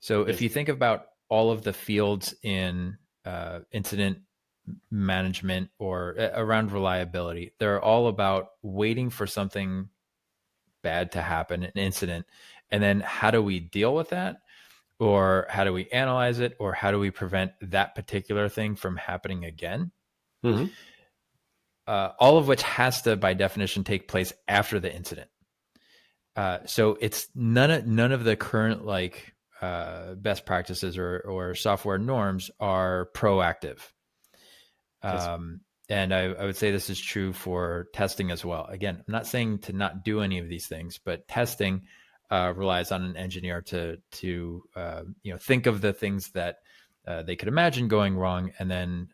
So if Yes. you think about all of the fields in incident management or around reliability, they're all about waiting for something bad to happen, an incident, and then how do we deal with that? Or how do we analyze it? Or how do we prevent that particular thing from happening again? Mm-hmm. All of which has to, by definition, take place after the incident. So it's none of the current best practices or software norms are proactive. Yes. And I would say this is true for testing as well. Again, I'm not saying to not do any of these things, but testing relies on an engineer to think of the things that they could imagine going wrong, and then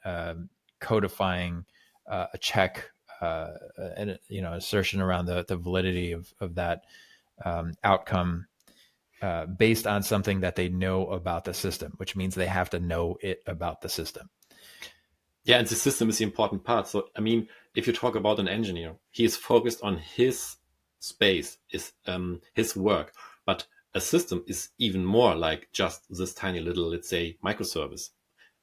codifying a check and assertion around the validity of that outcome based on something that they know about the system, which means they have to know it about the system. Yeah, and the system is the important part. So, I mean, if you talk about an engineer, he is focused on his space, his work. But a system is even more like just this tiny little, let's say, microservice.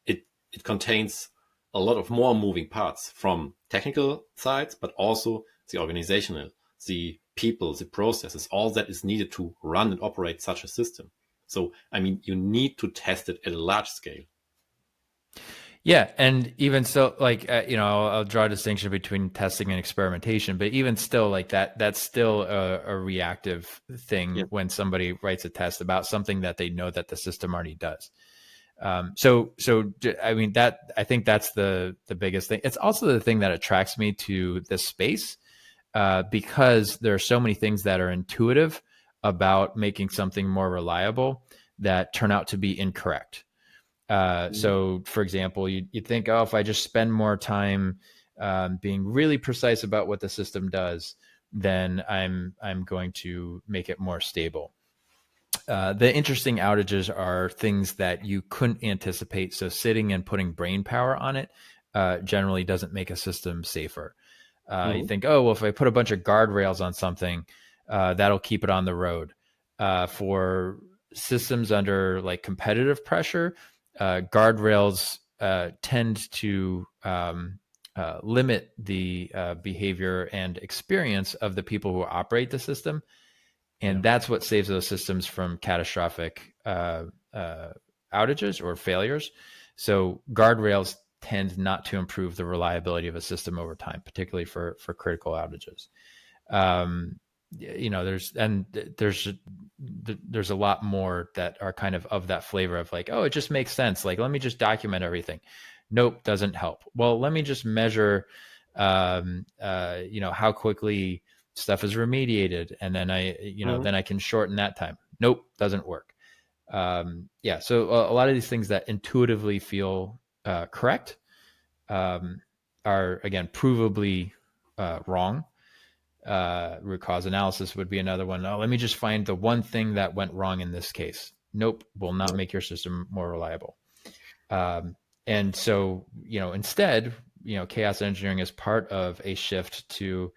It contains a lot of more moving parts from technical sides, but also the organizational, the people, the processes, all that is needed to run and operate such a system. So, I mean, you need to test it at a large scale. Yeah, and even so, I'll draw a distinction between testing and experimentation, but even still, like that's still a reactive thing Yeah. when somebody writes a test about something that they know that the system already does. So I mean, that I think that's the biggest thing. It's also the thing that attracts me to this space because there are so many things that are intuitive about making something more reliable that turn out to be incorrect. So, for example, you'd think, oh, if I just spend more time being really precise about what the system does, then I'm going to make it more stable. The interesting outages are things that you couldn't anticipate. So, sitting and putting brain power on it generally doesn't make a system safer. You think, oh, well, if I put a bunch of guardrails on something, that'll keep it on the road. For systems under like competitive pressure, guardrails tend to limit the behavior and experience of the people who operate the system. And that's what saves those systems from catastrophic outages or failures. So guardrails tend not to improve the reliability of a system over time, particularly for critical outages. There's a lot more that are kind of that flavor of like, oh, it just makes sense. Like, let me just document everything. Nope, doesn't help. Well, let me just measure, how quickly stuff is remediated, and then then I can shorten that time. Nope, doesn't work. So a lot of these things that intuitively feel correct are again provably wrong. Root cause analysis would be another one. Oh, let me just find the one thing that went wrong in this case. Nope, will not make your system more reliable. And so, instead, chaos engineering is part of a shift to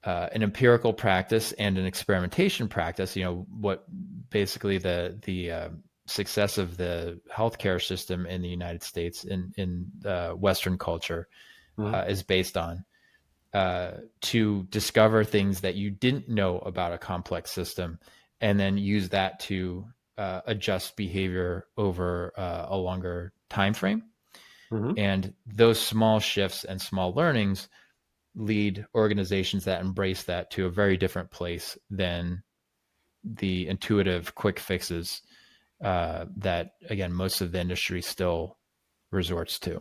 an empirical practice and an experimentation practice. What basically the success of the healthcare system in the United States in Western culture is based on. To discover things that you didn't know about a complex system, and then use that to adjust behavior over a longer time frame. And those small shifts and small learnings lead organizations that embrace that to a very different place than the intuitive quick fixes that, again, most of the industry still resorts to.